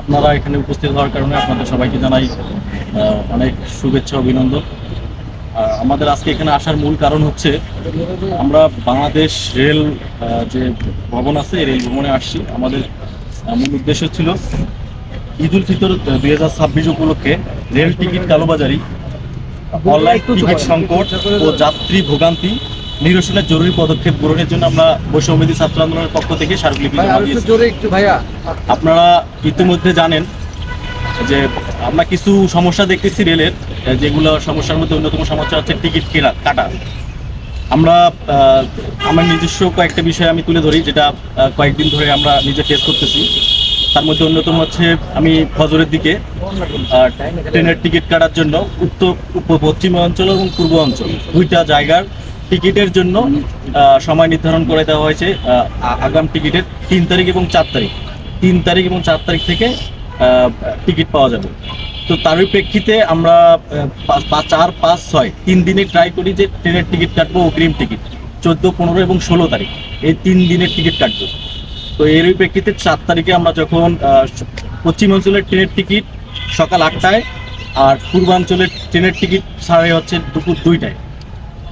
আপনারা এখানে উপস্থিত হওয়ার কারণে আপনাদের সবাইকে জানাই অনেক শুভেচ্ছা অভিনন্দন। আমাদের আজকে এখানে আসার মূল কারণ হচ্ছে আমরা বাংলাদেশ রেল যে ভবন আছে এই রেল ভবনে আসছি। আমাদের মূল উদ্দেশ্য ছিল ঈদ উল ফিতর 2026 উপলক্ষে রেল টিকিট কালোবাজারি, অনলাইন টিকিট সংকট ও যাত্রী ভোগান্তি নিরসনের জরুরি পদক্ষেপ গ্রহণের জন্য আমরা বৈষম্যবিরোধী ছাত্র আন্দোলনের পক্ষ থেকে স্মারকলিপি জমা দিয়েছি। আপনারা ইতিমধ্যে জানেন যে আমরা কিছু সমস্যা দেখতেছি রেলের, যেগুলো সমস্যার মধ্যে অন্যতম সমস্যা হচ্ছে টিকিট কাটা। আমরা আমার নিজস্ব কয়েকটা বিষয় আমি তুলে ধরি, যেটা কয়েকদিন ধরে আমরা নিজে ফেস করতেছি। তার মধ্যে অন্যতম হচ্ছে আমি ফজরের দিকে ট্রেনের টিকিট কাটার জন্য পশ্চিম অঞ্চল এবং পূর্ব অঞ্চল দুইটা জায়গার টিকিটের জন্য সময় নির্ধারণ করে দেওয়া হয়েছে। আগাম টিকিটের 3 তারিখ এবং 4 তারিখ 3 তারিখ এবং 4 তারিখ থেকে টিকিট পাওয়া যাবে। তো তারই প্রেক্ষিতে আমরা 4, 5, 6 3 দিনে ট্রাই করি যে ট্রেনের টিকিট কাটবো, অগ্রিম টিকিট 14, 15 এবং 16 তারিখ এই 3 দিনের টিকিট কাটবো। তো এরই প্রেক্ষিতে 4 তারিখে আমরা যখন পশ্চিম অঞ্চলের ট্রেনের টিকিট সকাল 8টায় আর পূর্বাঞ্চলের ট্রেনের টিকিট ছাড়ে হচ্ছে দুপুর 2টায়।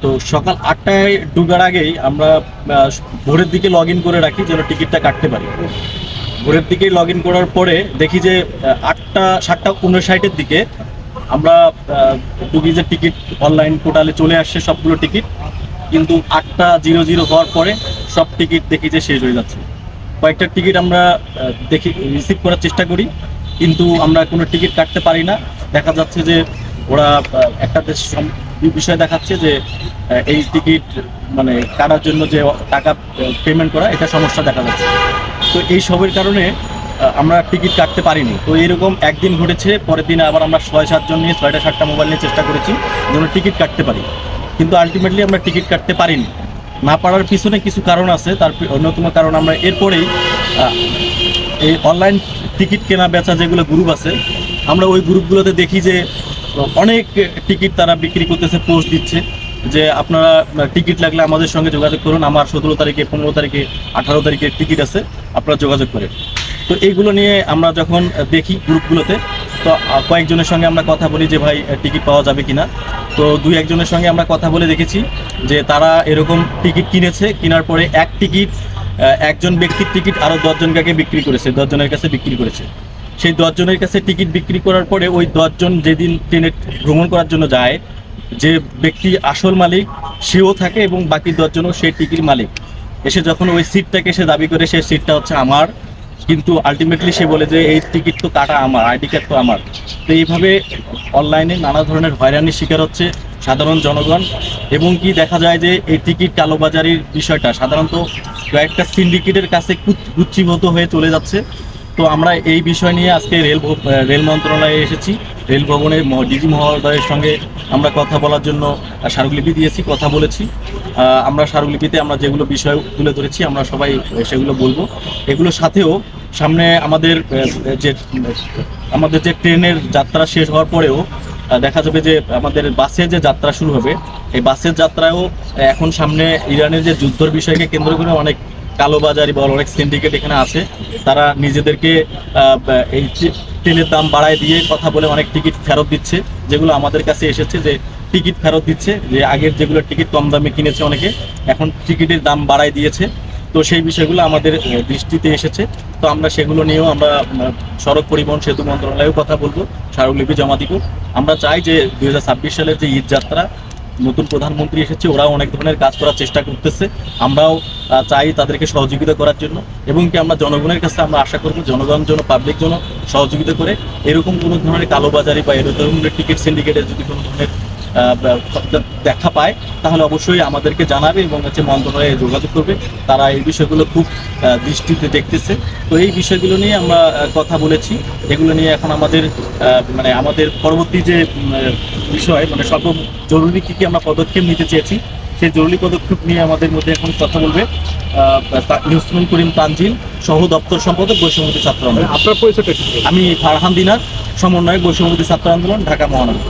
তো সকাল 8টায় ঢোকার আগেই আমরা ভোরের দিকে লগ ইন করে রাখি যেন টিকিটটা কাটতে পারি। ভোরের দিকে লগ ইন করার পরে দেখি যে 7:59 দিকে আমরা ঢুকি যে টিকিট অনলাইন পোর্টালে চলে আসছে সবগুলো টিকিট, কিন্তু 8:00 হওয়ার পরে সব টিকিট দেখি যে শেষ হয়ে যাচ্ছে। কয়েকটা টিকিট আমরা দেখি রিসিভ করার চেষ্টা করি, কিন্তু আমরা কোনো টিকিট কাটতে পারি না। দেখা যাচ্ছে যে ওরা একটা বিষয় দেখাচ্ছে যে এই টিকিট মানে কাটার জন্য যে টাকা পেমেন্ট করা, এটা সমস্যা দেখা যাচ্ছে। তো এই সবের কারণে আমরা টিকিট কাটতে পারিনি। তো এরকম একদিন ঘটেছে, পরের দিনে আবার আমরা 6-7 জন নিয়ে 6টা-7টা মোবাইল নিয়ে চেষ্টা করেছি যেন টিকিট কাটতে পারি, কিন্তু আলটিমেটলি আমরা টিকিট কাটতে পারিনি। না পারার পিছনে কিছু কারণ আছে, তার অন্যতম কারণ আমরা এরপরেই এই অনলাইন টিকিট কেনা বেচা যেগুলো গ্রুপ আছে, আমরা ওই গ্রুপগুলোতে দেখি যে অনেক টিকিট তারা বিক্রি করতেছে, পোস্ট দিচ্ছে যে আপনারা টিকিট লাগলে আমাদের সঙ্গে যোগাযোগ করুন, আমার 17 তারিখে, 15 তারিখে, 18 তারিখে টিকিট আছে, আপনারা যোগাযোগ করেন। তো এইগুলো নিয়ে আমরা যখন দেখি গ্রুপগুলোতে, তো কয়েকজনের সঙ্গে আমরা কথা বলি যে ভাই টিকিট পাওয়া যাবে কিনা। তো 2-1 জনের সঙ্গে আমরা কথা বলে দেখেছি যে তারা এরকম টিকিট কিনেছে, কেনার পরে এক টিকিট একজন ব্যক্তির টিকিট আরও 10 জনকে বিক্রি করেছে, 10 জনের কাছে বিক্রি করেছে। সেই 10 জনের কাছে টিকিট বিক্রি করার পরে ওই 10 জন যেদিন ট্রেনে ভ্রমণ করার জন্য যায়, যে ব্যক্তি আসল মালিক সেও থাকে এবং বাকি 10 জনও সেই টিকিট মালিক। এসে যখন ওই সিটটাকে সে দাবি করে সে সিটটা হচ্ছে আমার, কিন্তু আলটিমেটলি সে বলে যে এই টিকিট তো কাটা আমার, আইডি কার্ড তো আমার। তো এইভাবে অনলাইনে নানা ধরনের হয়রানির শিকার হচ্ছে সাধারণ জনগণ, এবং কি দেখা যায় যে এই টিকিট কালোবাজারির বিষয়টা সাধারণত কয়েকটা সিন্ডিকেটের কাছে গুচ্ছিবদ্ধ হয়ে চলে যাচ্ছে। তো আমরা এই বিষয় নিয়ে আজকে রেল মন্ত্রণালয়ে এসেছি। রেল ভবনের ডিজি মহোদয়ের সঙ্গে আমরা কথা বলার জন্য স্মারকলিপি দিয়েছি, কথা বলেছি। আমরা স্মারকলিপিতে আমরা যেগুলো বিষয় তুলে ধরেছি আমরা সবাই সেগুলো বলবো। এগুলোর সাথেও সামনে আমাদের যে ট্রেনের যাত্রা শেষ হওয়ার পরেও দেখা যাবে যে আমাদের বাসের যে যাত্রা শুরু হবে, এই বাসের যাত্রায়ও এখন সামনে ইরানের যে যুদ্ধের বিষয়কে কেন্দ্র করে অনেক কালোবাজারি বা অনেক সিন্ডিকেট এখানে আছে। তারা নিজেদেরকে এই ট্রেনের দাম বাড়ায় দিয়ে কথা বলে অনেক টিকিট ফেরত দিচ্ছে, যেগুলো আমাদের কাছে এসেছে যে টিকিট ফেরত দিচ্ছে, যে আগের যেগুলো টিকিট কম দামে কিনেছে অনেকে, এখন টিকিটের দাম বাড়ায় দিয়েছে। তো সেই বিষয়গুলো আমাদের দৃষ্টিতে এসেছে। তো আমরা সেগুলো নিয়েও আমরা সড়ক পরিবহন সেতু মন্ত্রণালয়েও কথা বলবো, স্মারকলিপি জমা দিব। আমরা চাই যে 2026 সালের যে ঈদ যাত্রা, নতুন প্রধানমন্ত্রী এসেছে, ওরাও অনেক ধরনের কাজ করার চেষ্টা করতেছে, আমরাও চাই তাদেরকে সহযোগিতা করার জন্য। এবং কি আমরা জনগণের কাছে আমরা আশা করবো জনগণ যেন পাবলিক যেন সহযোগিতা করে, এরকম কোনো ধরনের কালোবাজারি বা এরকম ধরনের টিকিট সিন্ডিকেটের যদি কোনো ধরনের দেখা পায় তাহলে অবশ্যই আমাদেরকে জানাবে এবং মন্ত্রণালয়ে যোগাযোগ করবে। তারা এই বিষয়গুলো খুব দৃষ্টিতে দেখতেছে। তো এই বিষয়গুলো নিয়ে আমরা কথা বলেছি। এগুলো নিয়ে এখন আমাদের পরবর্তী যে বিষয় সর্ব জরুরি কী আমরা পদক্ষেপ নিতে চেয়েছি, সেই জরুরি পদক্ষেপ নিয়ে আমাদের মধ্যে এখন কথা বলবে ইউসনুল করিম তানজিল, সহ দপ্তর সম্পাদক, বৈষম্যবিরোধী ছাত্র আন্দোলন। আপনার পরিচয়টা? আমি ফারহান দিনার, সমন্বয়ক, বৈষম্যবিরোধী ছাত্র আন্দোলন, ঢাকা মহানগর।